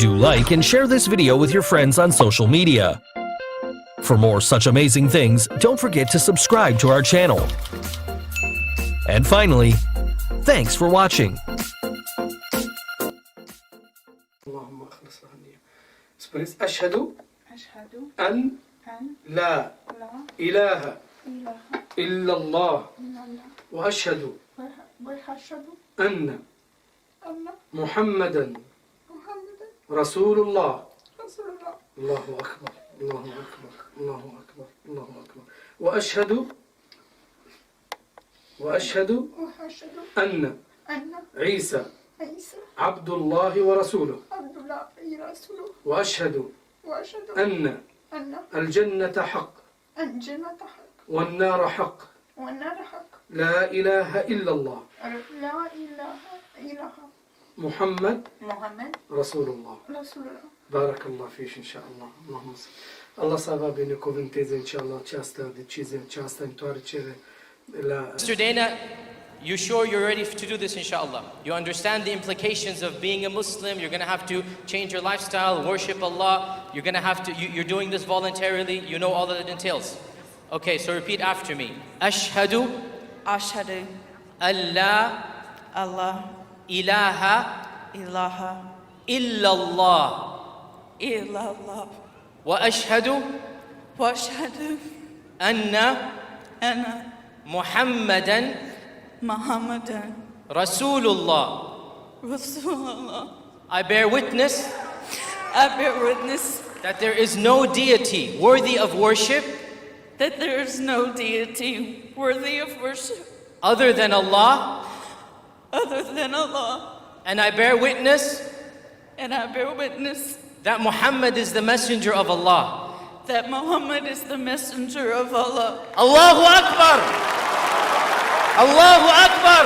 Do like and share this video with your friends on social media. For more such amazing things, don't forget to subscribe to our channel. And finally, thanks for watching. أشهد أن لا إله إلا الله وأشهد أن محمدا رسول الله. الله أكبر الله أكبر الله أكبر الله أكبر. وأشهد أن عيسى عبد الله ورسوله. وأشهد أن الجنة حق والنار حق. لا إله إلا الله محمد رسول الله. بارك الله فيش إن شاء الله. اللهم صل. Allah să vă binecuvânteze inshallah această decizie, această întoarcere la. Mr. Dana, you sure you're ready to do this inshallah? You understand the implications of being a Muslim, you're going to have to change your lifestyle, worship Allah, you're going to have to, you're doing this voluntarily, you know all that it entails. Okay, so repeat after me. Ashhadu Allah ilaha illallah wa ashhadu anna Muhammadan Rasulullah. I bear witness that there is no deity worthy of worship other than Allah, and I bear witness that Muhammad is the messenger of Allah. Allahu Akbar! Allahu Akbar!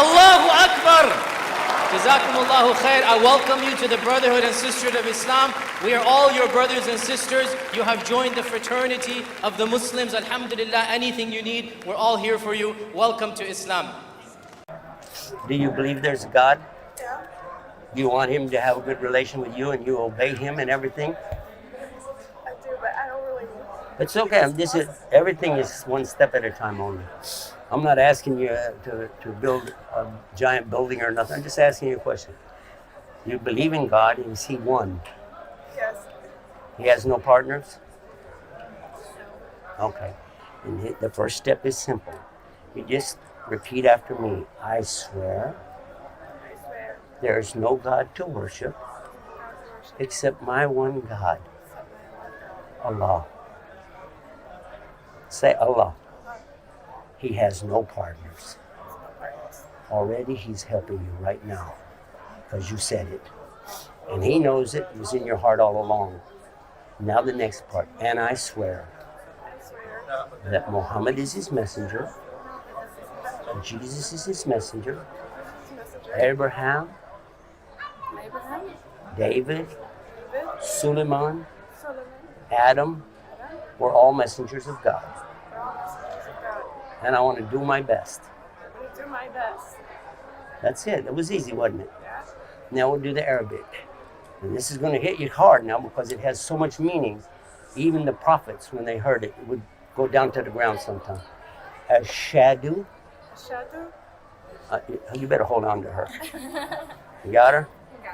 Allahu Akbar! Jazakumullahu khair. I welcome you to the Brotherhood and Sisterhood of Islam. We are all your brothers and sisters. You have joined the fraternity of the Muslims. Alhamdulillah, anything you need, we're all here for you. Welcome to Islam. Do you believe there's a God? Yeah. Do you want him to have a good relation with you and you obey him and everything? I do, but I don't really. It's okay. Everything is one step at a time only. I'm not asking you to build a giant building or nothing. I'm just asking you a question. You believe in God, and is he one? Yes. He has no partners? Okay. And the first step is simple. You just repeat after me. I swear there is no God to worship except my one God, Allah. Say Allah. He has no partners. Already he's helping you right now because you said it. And he knows it. It was in your heart all along. Now the next part. And I swear that Muhammad is his messenger. Jesus is his messenger. Abraham, David, Suleiman, Adam were all messengers of God. And I want to do my best. That's it. It was easy, wasn't it? Now we'll do the Arabic. And this is going to hit you hard now because it has so much meaning. Even the prophets, when they heard it, would go down to the ground sometime. Ashhadu. You better hold on to her. You got her?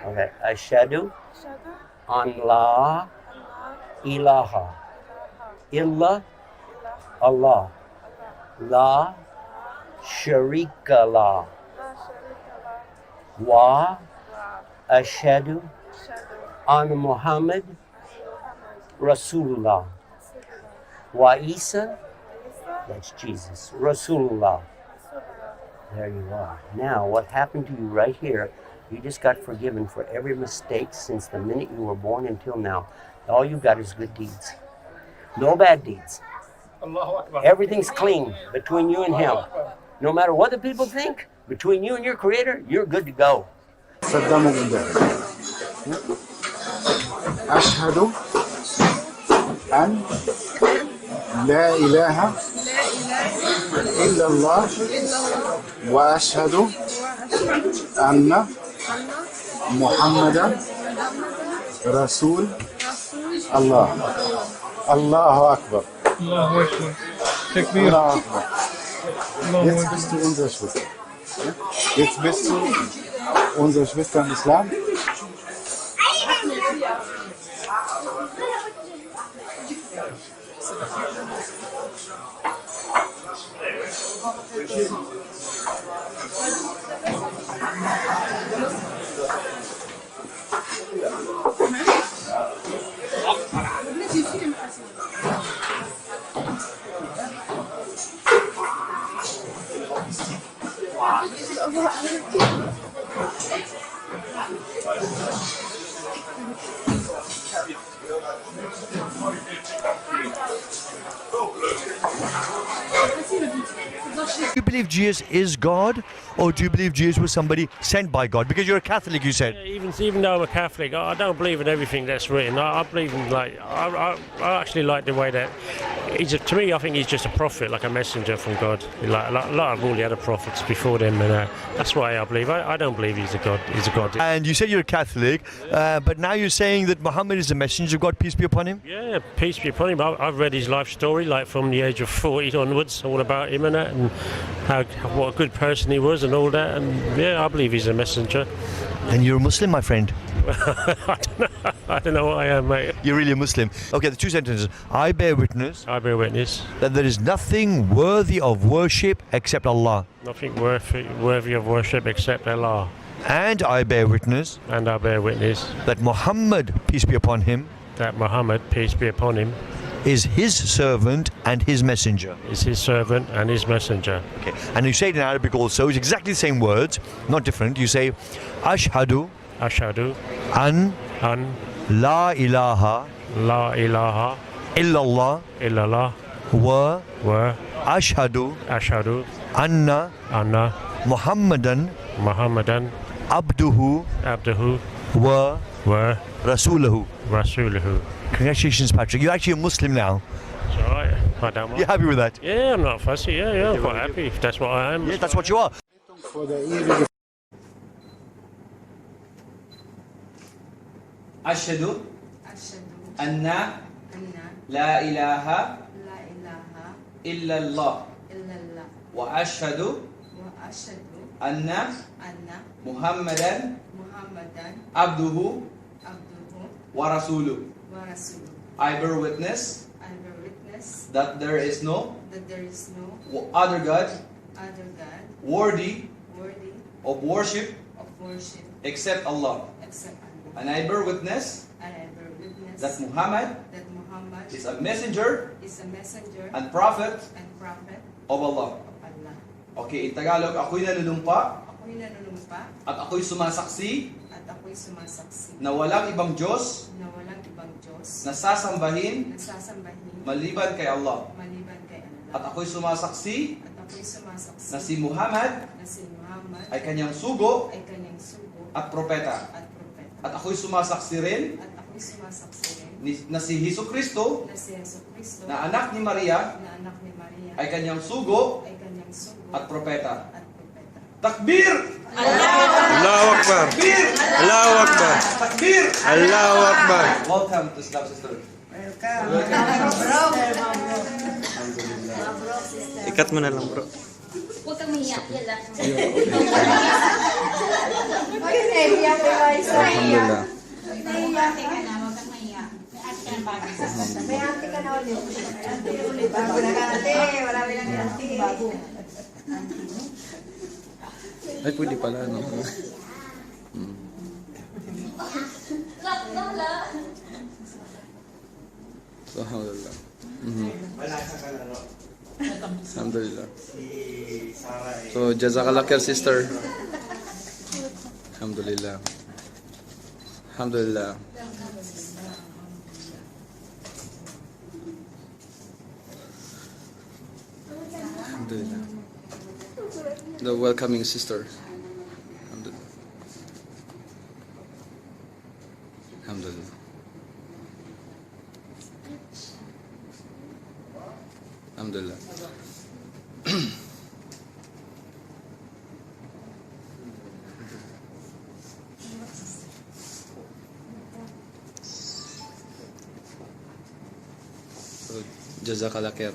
Okay. Ashhadu an la ilaha illa Allah. La sharika la wa ashhadu an Muhammad Rasulullah wa Isa, that's Jesus, Rasulullah. There you are. Now what happened to you right here, you just got forgiven for every mistake since the minute you were born until now. All you got is good deeds. No bad deeds. Everything's clean between you and him. No matter what the people think, between you and your creator, you're good to go. أشهد أن لا إله إلا الله وأشهد أن محمدا رسول الله. الله أكبر. Allahu Ekber. Tekbir. Allah Akbar. Allahu Jetzt Ekber. bist du unsere Schwester. Jetzt bist du unsere Schwester im Islam. Do you believe Jesus is God, or do you believe Jesus was somebody sent by God? Because you're a Catholic, you said. Even though I'm a Catholic, I don't believe in everything that's written. I believe in I actually like the way that to me, I think he's just a prophet, like a messenger from God. Like a lot of all the other prophets before them, and that's why I believe. I don't believe he's a God. He's a God. And you said you're a Catholic, but now you're saying that Muhammad is a messenger of God, peace be upon him? Yeah, peace be upon him. I've read his life story, like from the age of 40 onwards, all about him and that, and what a good person he was and all that. And yeah, I believe he's a messenger. Then you're a Muslim, my friend. I don't know what I am, mate. You're really a Muslim. Okay, the two sentences. I bear witness I bear witness. that there is nothing worthy of worship except Allah. Nothing worthy of worship except Allah. And I bear witness And I bear witness that Muhammad, peace be upon him, that Muhammad, peace be upon him, is his servant and his messenger. is his servant and his messenger. Okay, and you say it in Arabic also. It's exactly the same words, not different. You say, Ashhadu Ashhadu an an la ilaha la ilaha illallah illallah wa wa ashhadu ashhadu anna anna Muhammadan Muhammadan abduhu abduhu wa wa rasuluhu. rasuluhu. Congratulations, Patrick. You're actually a Muslim now. It's alright. I don't mind. You're happy with that? Yeah, I'm not fussy. Yeah, I'm quite happy if that's what I am. Yeah, that's what you are. Vor der ewigen أشهد أشهد أن أن لا إله لا إله إلا الله إلا الله وأشهد وأشهد أن أن محمدا محمدا عبده عبده ورسوله. ورسوله. I bear witness I bear witness that there is no that there is no other God other God worthy worthy of worship of worship except Allah. except Allah. And I bear witness And I bear witness that Muhammad that Muhammad is a messenger is a messenger and prophet and prophet of Allah. of Allah. Okay, in Tagalog, ako'y nanunumpa Ako'y nanunumpa at ako'y sumasaksi at ako'y sumasaksi na walang ibang Diyos na walang ibang Diyos na sasambahin na sasambahin maliban kay Allah. maliban kay Allah. At ako'y sumasaksi At ako'y sumasaksi na si Muhammad na si Muhammad ay kanyang sugo ay kanyang sugo at propeta. at propeta. At ako'y sumasaksi rin At ako'y sumasaksi rin na si Hesus Kristo na si Jesucristo na anak ni Maria na anak ni Maria ay kanyang sugo ay kanyang sugo at propeta. at propeta. Takbir! Allahu Akbar. Takbir! Allahu Akbar. Takbir! Allahu Akbar. Welcome to Islam Sister. Ikat mo na lang, bro. Huwag kang mahiya. Yan lang. Alhamdulillah. Mahiya ka na. Huwag kang mahiya. May ate ka ng bago. May ate ka na ulit. Bago na ka ate. Marami lang ate. Bago. Ay, pwede pala, no? Alhamdulillah. Alhamdulillah. So, jazakallah khair, sister. Alhamdulillah. Alhamdulillah. Alhamdulillah. The welcoming sister. Alhamdulillah. Alhamdulillah. Alhamdulillah. Jazakallah khair.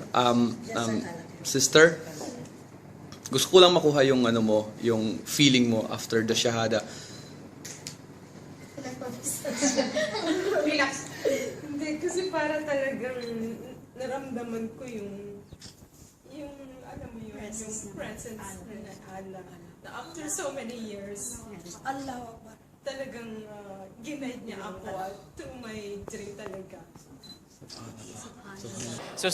Sister, gusto ko lang makuha yung ano mo, yung feeling mo after the shahada. Relax. Hindi, kasi para talagang naramdaman ko yung alam mo yun, yung presence ng Allah. Na after so many years, Allah talagang ginaid niya ako to my dream talaga. So